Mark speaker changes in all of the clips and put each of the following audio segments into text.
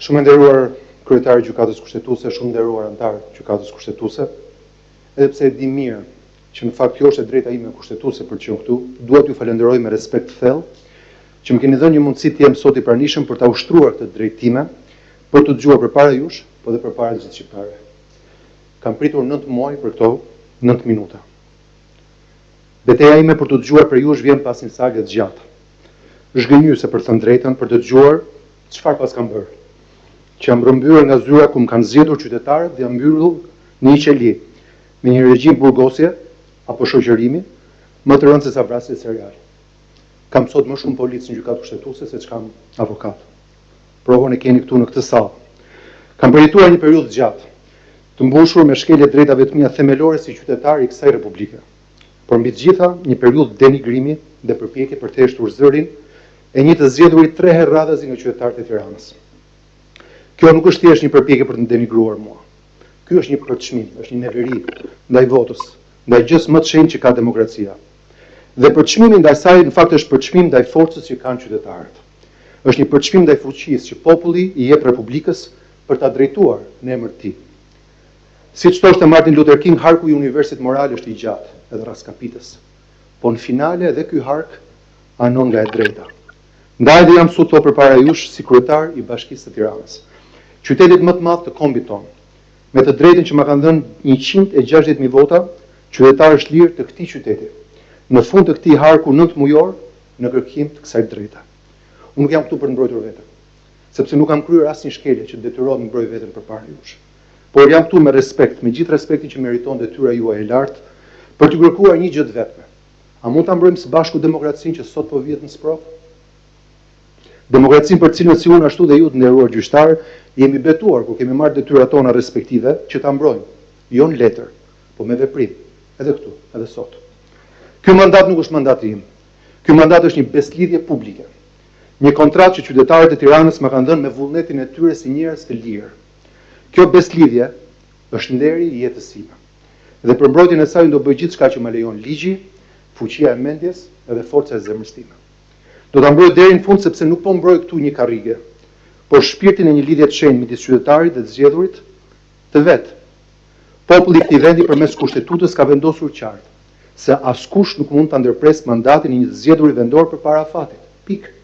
Speaker 1: Shumë nderuar kryetari i Gjykatës Kushtetuese, shumë nderuar antar të Gjykatës Kushtetuese, edhe pse e di mirë që në fakt kjo është e drejta ime kushtetuese për të qenë këtu, dua t'ju falenderoj me respekt të thellë që më keni dhënë një mundësi të jem sot i pranishëm për ta ushtruar këtë drejtë time, për të dëgjuar përpara jush, po dhe përpara të gjithë shqiptarëve. Kam pritur 9 muaj për këto 9 minuta. Betejë ime për të dëgjuar për jush vjen pas një sage të gjatë. Zhgënjyese për thënë drejtën, për të dëgjuar çfarë pas kam bërë. Që jam rrëmbyer nga zyra ku më kanë zgjedhur qytetarët dhe jam mbyllur në një qeli me një regjim burgosje apo shoqërimi më të rëndë se sa vrasje seriale. Kam sot më shumë policë në Gjykatë Kushtetuese se ç'kam avokat. Provën e keni këtu në këtë sallë. Kam përjetuar një periudhë gjatë, të mbushur me shkelje drejtave të mia themelore si qytetar i kësaj republike. Por mbi të gjitha, një periudhë denigrimi dhe përpjekje për të heshtur zërin e një të zgjedhurit 3 herë radhazi nga qytetarët e Tiranës. Kjo nuk është thjesht një përpjekje për të denigruar mua. Ky është një përçmim, është një neveri ndaj votës, ndaj gjës më të shenjtë që ka demokracia. Dhe përçmimi ndaj saj në fakt është përçmim ndaj forcës që kanë qytetarët. Është një përçmim ndaj fuqisë që populli i jep Republikës për ta drejtuar në emër të tij. Siç thoshte Martin Luther King, harku i universit moral është i gjatë edhe raskapitës. Po në finale edhe ky hark anon nga e drejta. Ndaj dhe jam sot këtu përpara jush si kryetar i Bashkisë së Tiranës, qytetit më të madh të kombit tonë, me të drejtën që më kanë dhënë 160.000 vota, qytetar është lirë të këtij qyteti, në fund të këtij harku 9 mujor në kërkim të kësaj drejte. Unë nuk jam këtu për të mbrojtur veten, sepse nuk kam kryer asnjë shkelje që detyrohet të mbroj veten përpara jush. Por jam këtu me respekt, me gjithë respektin që meriton detyra juaj e lartë, për të kërkuar një gjë të vetme. A mund ta mbrojmë së bashku demokracinë që sot po vihet në sprovë? Demokracinë për cilën si unë ashtu dhe ju të nderuar gjyqtar, jemi betuar kur kemi marrë detyrat tona respektive që ta mbrojmë, jo në letër, po me veprim, edhe këtu, edhe sot. Ky mandat nuk është mandati im. Ky mandat është një beslidhje publike. Një kontratë që qytetarët e Tiranës më kanë dhënë me vullnetin e tyre si njerëz të lirë. Kjo beslidhje është nderi i jetës sime. Dhe për mbrojtjen e saj do bëj gjithçka që më lejon ligji, fuqia e mendjes edhe forca e zemrës time. Do ta mbroj deri në fund sepse nuk po mbroj këtu një karrige, por shpirtin e një lidhje të shenjtë midis qytetarit dhe të zgjedhurit të vet. Populli i këtij vendi përmes kushtetutës ka vendosur qartë se askush nuk mund ta ndërpresë mandatin e një të zgjedhurit vendor përpara fatit. Pikë.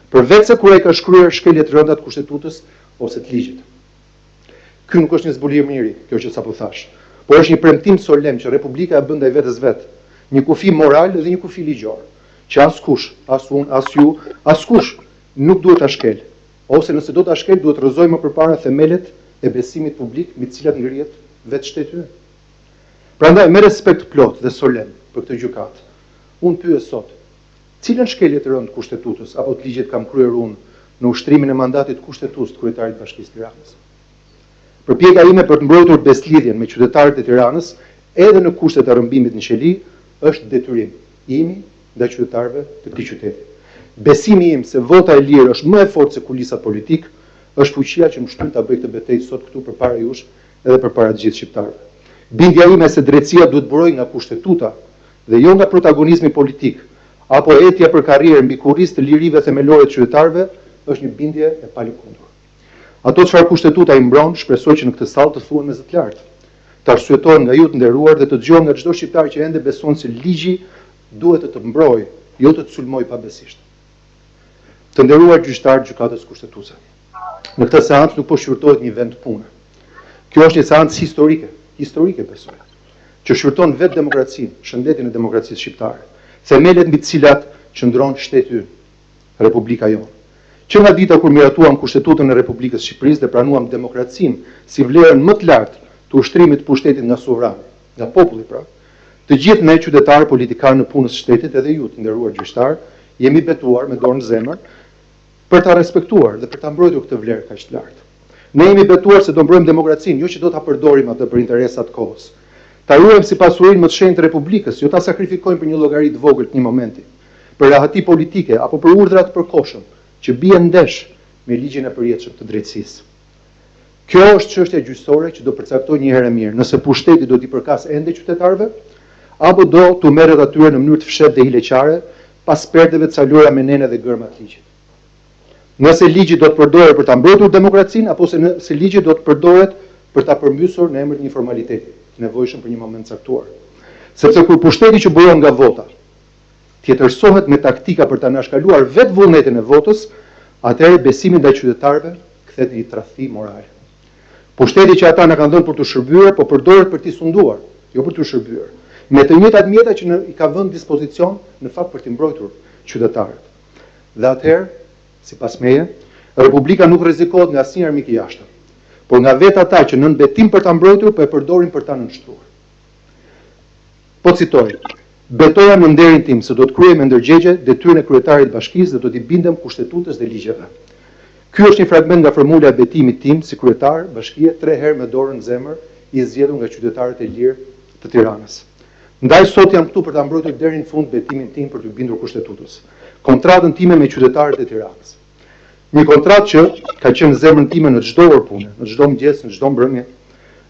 Speaker 1: Përveç se kur ai ka shkruar shkelje të rënda të kushtetutës ose të ligjit. Ky nuk është një zbulim miri, kjo që sapo thash, por është një premtim solemn që Republika e bën ndaj vetes vet, një kufi moral dhe një kufi ligjor, që askush, as unë, as ju, askush nuk duhet ta shkel, ose nëse do ta shkel duhet rrëzojmë më përpara themelet e besimit publik mbi të cilat ngrihet vetë shteti ynë. Prandaj me respekt plot dhe solemn për këtë gjykatë, unë pyes sot, cilën shkelje të rëndë kushtetutës apo të ligjit kam kryer unë në ushtrimin e mandatit kushtetues të kryetarit të Bashkisë së Tiranës? Përpjekja ime për të mbrojtur beslidhjen me qytetarët e Tiranës, edhe në kushtet e rrëmbimit në qeli, është detyrim imi ndaj qytetarëve të këtij qyteti. Besimi im se vota e lirë është më e fortë se kulisat politik, është fuqia që më shtyn ta bëj këtë betejë sot këtu përpara jush edhe përpara të gjithë shqiptarëve. Bindja ime se drejtësia duhet burojë nga kushtetuta dhe jo nga protagonizmi politik, apo etja për karrierë mbi kurrizë të lirive themelore të qytetarëve, është një bindje e palëkundur. Ato çfarë kushtetuta i mbron, shpresoj që në këtë sallë të thuhen me zë të lartë, të arsyetohen nga ju të nderuar dhe të dëgjohen nga çdo shqiptar që ende beson se ligji duhet të mbrojë, jo të sulmojë pabesisht. Të nderuar gjyqtar të Gjykatës Kushtetuese. Në këtë seancë nuk po shqyrtohet një vend pune. Kjo është një seancë historike besoj, që shqyrton vetë demokracinë, shëndetin e demokracisë shqiptare, themelet mbi të cilat qëndron shteti ynë, Republika jonë. Që nga dita kur miratuam Kushtetutën e Republikës së Shqipërisë dhe pranuam demokracinë si vlerën më të lartë të ushtrimit të pushtetit nga sovrani, nga populli pra, të gjithë ne qytetarë politikanë në punës së shtetit, edhe ju të nderuar gjyqtar, jemi betuar me dorë në zemër për ta respektuar dhe për ta mbrojtur këtë vlerë kaq të lartë. Ne jemi betuar se do mbrojmë demokracinë, jo që do ta përdorim atë për interesat kohës. Ta ruajmë si pasurinë më të shenjtë të Republikës, jo ta sakrifikojmë për një llogari të vogël të një momenti, për rahati politike apo për urdhra të përkohshëm që bien ndesh me ligjin e përjetshëm të drejtësisë. Kjo është çështja gjyqësore që do përcaktojë një herë mirë, nëse pushteti do t'i përkas ende qytetarëve, apo do t'u merret atyre në mënyrë të fshehtë dhe hileqare, pas perdeve të caluara me nene dhe gërma të ligjit. Nëse ligji do të përdoret për ta mbrojtur demokracinë apo se ligji do të përdoret për ta përmbysur në emër të një formaliteti, të nevojshëm për një moment caktuar. Sepse kur pushteti që buron nga vota tjetërsohet me taktika për ta anashkaluar vetë vullnetin e votës, atëherë besimi ndaj qytetarëve kthehet në një tradhti morale. Pushteti që ata na kanë dhënë për të shërbyer, po përdoret për t'i sunduar, jo për të shërbyer. Me të njëjtat mjeta që i ka vënë dispozicion në fakt për t'i mbrojtur qytetarët. Dhe atëherë, sipas meje, Republika nuk rrezikohet nga asnjë armik i jashtëm, por nga vetë ata që nën betim për ta mbrojtur, po e përdorin për ta nënshtruar. Po citoj: betoja në nderin tim se do të kryej me ndërgjegje detyrën e kryetarit të bashkisë dhe do t'i bindem kushtetutës dhe ligjeve. Ky është një fragment nga formula e betimit tim si kryetar bashkie 3 herë me dorën në zemër i zgjedhur nga qytetarët e lirë të Tiranës. Ndaj sot jam këtu për ta mbrojtur deri në fund betimin tim për të bindur kushtetutës. Kontratën time me qytetarët e Tiranës. Një kontratë që ka qenë zemrën time në çdo orë pune, në çdo mëngjes, në çdo mbrëmje,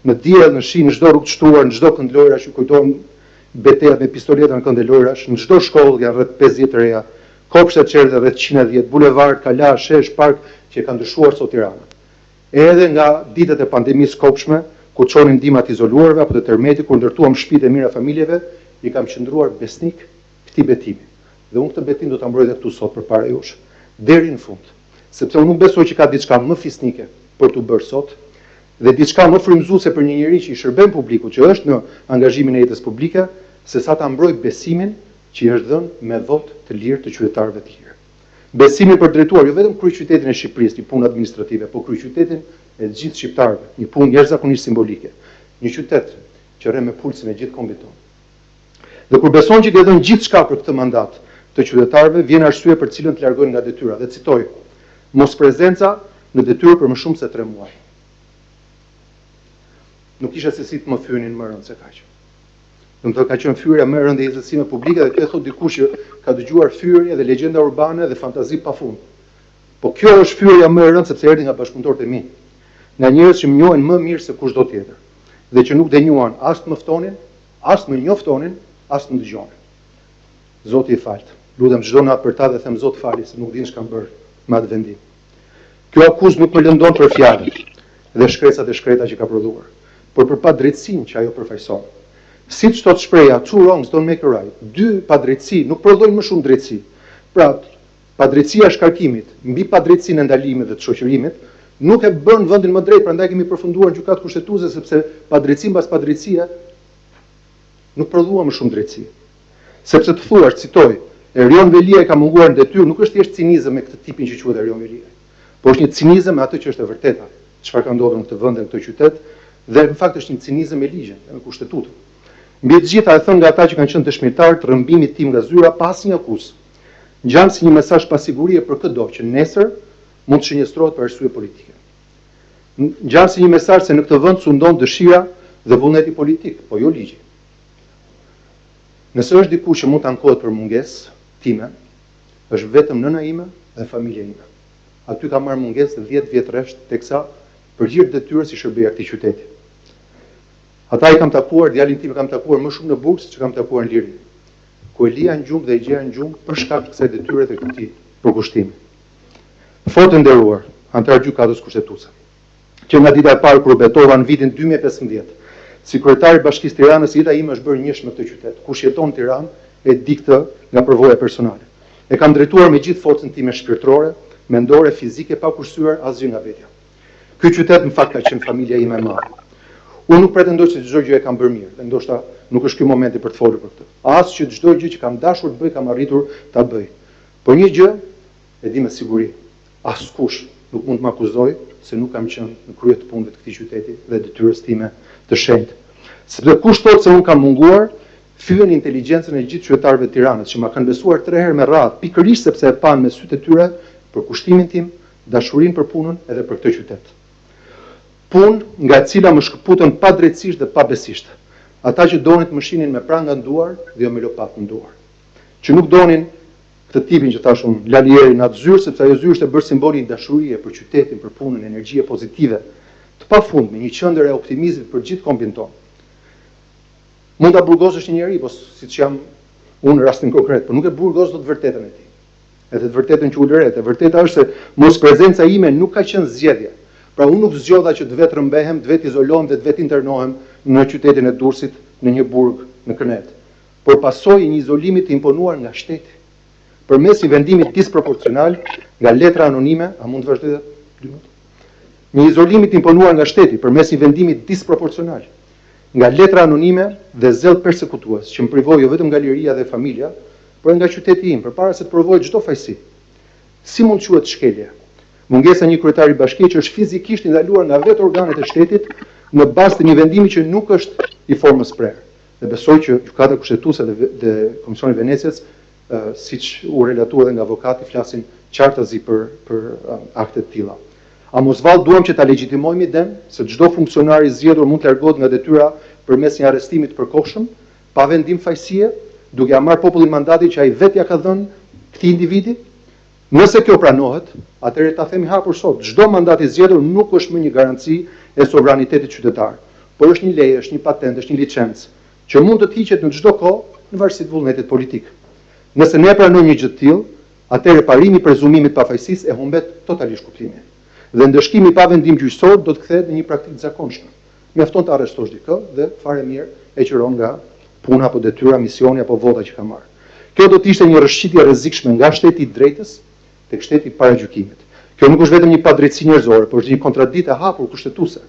Speaker 1: në diell, në shi, në çdo rrugë të shtuar, në çdo kënd lojrash që kujtojnë betejat me pistoleta në kënd lojrash, në çdo shkollë janë rreth 50 të reja, kopshte të çerdhe rreth 110, bulevard, kala, shesh, park që e kanë ndryshuar sot Tirana. Edhe nga ditët e pandemisë kopshme, ku çonin ndihmat izoluarve apo të tërmetit, kur ndërtuam shtëpitë e mira familjeve, i kam qëndruar besnik këtij betimi. Dhe unë këtë betim do ta mbroj edhe këtu sot përpara jush, deri në fund. Sepse unë nuk besoj që ka diçka më fisnike për t'u bërë sot, dhe diçka më frymëzuese për një njerëz që i shërben publikut, që është në angazhimin e jetës publike, se sa ta mbroj besimin që i është dhënë me votë të lirë të qytetarëve të lirë. Besimin për drejtuar jo vetëm kryeqytetin e Shqipërisë, një punë administrative, por kryeqytetin e gjithë shqiptarëve, një punë jashtëzakonisht simbolike, një qytet që rre me pulsin e gjithë kombit tonë. Dhe kur beson që ka dhënë gjithçka për këtë mandat të qytetarëve, vjen arsye për cilën të largojnë nga detyra. Dhe citoj: mos prezenca në detyrë për më shumë se 3 muaj. Nuk isha se si të më fyenin më rënd se kaq. Domethënë ka qenë fyerja më e rëndë e jetësime publike dhe këtë thot dikush që ka dëgjuar fyerje dhe legjenda urbane dhe fantazi pafund. Po kjo është fyerja më e rëndë sepse erdhi nga bashkëpunëtorët e mi, nga njerëz që më njohin më mirë se kushdo tjetër dhe që nuk denjuan as të më ftonin, as të më njoftonin, as të më dëgjonin. Zoti i falt. Lutem çdo natë për ta dhe them Zot fali se nuk din ç'kam bërë me atë vendim. Kjo akuzë nuk më lëndon për fjalët dhe shkresat e shkreta që ka prodhuar, por për padrejtësinë që ajo përfaqëson. Siç thot shpreha, two wrongs don't make a right. 2 padrejtësi nuk prodhojnë më shumë drejtësi. Pra, padrejtësia e shkarkimit mbi padrejtësinë e ndalimit dhe të shoqërimit nuk e bën vendin më drejt, prandaj kemi përfunduar në gjykatë kushtetuese sepse padrejtësi mbas padrejtësia nuk prodhua më shumë drejtësi. Sepse të thuash, citoj, Erion Velia ka munguar në detyrë, nuk është thjesht cinizëm me këtë tipin që quhet Erion Velia, por është një cinizëm me atë që është e vërteta, çfarë ka ndodhur në këtë vend dhe në këtë qytet, dhe në fakt është një cinizëm me ligjin, me kushtetutën. Mbi të gjitha e thënë nga ata që kanë qenë dëshmitar të rrëmbimit tim nga zyra pas një akuzë. Ngjan si një mesazh pasigurie për çdo që nesër mund të shënjestrohet për arsye politike. Ngjan si një mesazh se në këtë vend sundon dëshira dhe vullneti politik, po jo ligji. Nëse është dikush që mund të ankohet për mungesë time, është vetëm nëna ime dhe familja ime. Aty ka marrë mungesë 10 vjet rresht teksa përgjigj detyrës si shërbëja këtij qyteti. Ata i kam takuar, djalin tim e kam takuar më shumë në Burg se që kam takuar në Liri. Ku e lija në gjumë dhe e gjeja në gjumë për shkak të kësaj detyre të këtij përkushtimi. Fort të nderuar, antar gjykatës kushtetuese, që nga dita e parë kur betova në vitin 2015, si kryetari i Bashkisë Tiranës, jeta ime është bërë njësh me këtë qytet. Kush jeton në Tiranë e di këtë nga përvoja personale. E kam drejtuar me gjithë forcën time shpirtërore, mendore, fizike, pa kursyer asgjë nga vetja. Ky qytet në fakt ka qenë familja ime e madhe. Unë nuk pretendoj se çdo gjë e kam bërë mirë, dhe ndoshta nuk është ky momenti për të folur për këtë. As që çdo gjë që kam dashur të bëj kam arritur ta bëj. Por një gjë e di me siguri, askush nuk mund të më akuzojë se nuk kam qenë në krye të punëve të këtij qyteti dhe detyrës time të shenjtë. Sepse kush thotë se unë kam munguar, fyen inteligjencën e gjithë qytetarëve të Tiranës që ma kanë besuar 3 herë me radhë, pikërisht sepse e pan me sytë e tyre për kushtimin tim, dashurinë për punën edhe për këtë qytet. Punë nga e cila më shkëputën pa drejtësisht dhe pa besisht. Ata që donin të më shinin me pranga në duar dhe jo me lopatë në duar. Që nuk donin këtë tipin që thash unë, Lalieri në atë zyrë, sepse ajo zyrë është e bërë simboli i dashurie për qytetin, për punën, energjie pozitive, të pafundme, një qendër e optimizmit për gjithë kombin tonë. Mund ta burgosësh një njerëz, po siç jam unë në rastin konkret, por nuk e burgos dot vërtetën e tij. edhe të vërtetën që u lëret. E vërteta është se mos prezenca ime nuk ka qenë zgjedhje. Pra unë nuk zgjodha që të vetë rëmbehem, të vetë izolohem dhe të vetë internohem në qytetin e Durrësit, në një burg në Kënet. Por pasojë një izolimi të imponuar nga shteti. Përmes një vendimit disproporcional nga letra anonime, a mund të vazhdoj 2 minuta? Një izolimi të imponuar nga shteti përmes një vendimi disproporcional, nga letra anonime dhe zell persekutues, që më privoi jo vetëm nga liria dhe familja, por nga qyteti im, përpara se të provoj çdo fajsi. Si mund quhet shkelje? Mungesa një kryetari bashkie që është fizikisht ndaluar nga vetë organet e shtetit në bazë të një vendimi që nuk është i formës prerë. Dhe besoj që gjykata kushtetuese dhe Komisioni i Venecias, siç u relatua edhe nga avokati, flasin qartazi për akte të tilla. A mos vallë duam që ta legjitimojmë idem se çdo funksionar i zgjedhur mund të largohet nga detyra përmes një arrestimi të përkohshëm, pa vendim fajësie, duke ja marrë popullin mandatin që ai vetë ja ka dhënë këtij individi? Nëse kjo pranohet, atëherë ta themi hapur sot, çdo mandat i zgjedhur nuk është më një garanci e sovranitetit qytetar, por është një leje, është një patent, është një licencë, që mund të hiqet në çdo kohë në varësi të vullnetit politik. Nëse ne pranojmë një gjë të tillë, atëherë parimi i prezumimit pafajësisë e humbet totalisht kuptimin. Dhe ndëshkimi pa vendim gjyqësor do të kthehet në një praktikë të zakonshme. Mjafton të arrestosh dikë dhe fare mirë e qiron nga puna apo detyra, misioni apo vota që ka marrë. Kjo do të ishte një rrëshqitje rrezikshme nga shteti i drejtës tek shteti i paragjykimit. Kjo nuk është vetëm një padrejtësi njerëzore, por është një kontradiktë e hapur kushtetuese,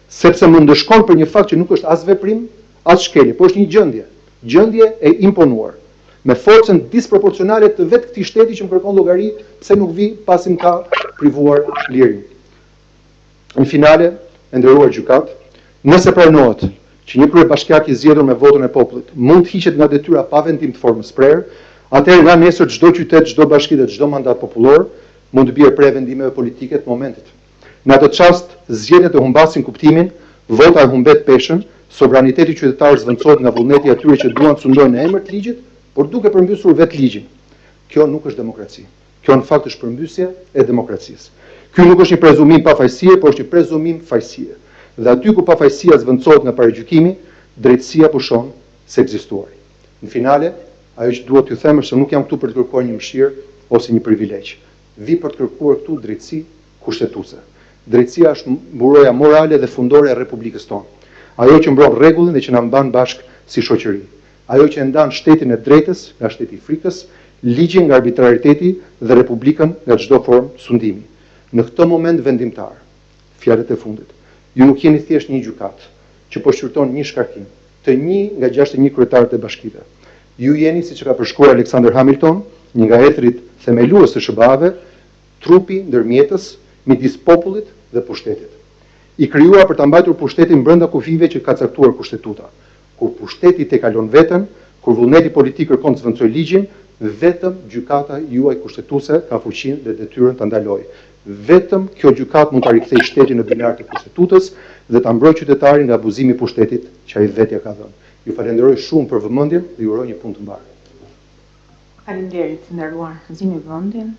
Speaker 1: sepse më ndëshkon për një fakt që nuk është as veprim, as shkelje, por është një gjendje e imponuar, me forcën disproporcionale të vetë këtij shteti që më kërkon llogari pse nuk vi pasi më ka privuar lirin. Në finale, e nderuar gjykat, nëse pranohet që një kryebashkiak i zgjedhur me votën e popullit mund të hiqet nga detyra pa vendim të formës prerë, atëherë nga nesër çdo qytet, çdo bashki dhe çdo mandat popullor mund të bjerë prej vendimeve politike të momentit. Në atë çast, zgjedhjet e humbasin kuptimin, vota e humbet peshën, sovraniteti qytetar zvendçohet nga vullneti i atyre që duan të sundojnë në emër të ligjit, por duke përmbysur vetë ligjin. Kjo nuk është demokraci. Kjo në fakt është përmbysje e demokracisë. Ky nuk është një prezumim pafajësie, por është një prezumim fajësie. Dhe aty ku pafajësia zvendçohet nga paragjykimi, drejtësia pushon se ekzistuari. Në finale, ajo që duhet t'ju them është se nuk jam këtu për të kërkuar një mëshirë ose një privilegj. Vi për të kërkuar këtu drejtësi kushtetuese. Drejtësia është mburoja morale dhe fundore e Republikës tonë. Ajo që mbron rregullin dhe që na mban bashkë si shoqëri. Ajo që e ndan shtetin e drejtës nga shteti i frikës, ligjin nga arbitrariteti dhe Republikën nga çdo formë sundimi. Në këtë moment vendimtar, fjalët e fundit, ju nuk jeni thjesht një gjykat që po shqyrton një shkarkim të një nga 61 kryetarët e bashkive. Ju jeni, siç ka përshkruar Alexander Hamilton, një nga ethrit themelues të SBA-ve, trupi ndërmjetës midis popullit dhe pushtetit. I krijuar për ta mbajtur pushtetin brenda kufive që ka caktuar kushtetuta. Kur pushteti te kalon veten, kur vullneti politik kërkon të zvendçojë ligjin, vetëm gjykata juaj kushtetuese ka fuqinë dhe detyrën ta ndalojë. Vetëm kjo gjykat mund ta rikthejë shtetin në binar të kushtetutës dhe ta mbrojë qytetarin nga abuzimi i pushtetit që ai vetë ka dhënë. Ju falenderoj shumë për vëmendjen dhe ju uroj një punë të mbarë.
Speaker 2: Faleminderit, nderuar, zini vëndin.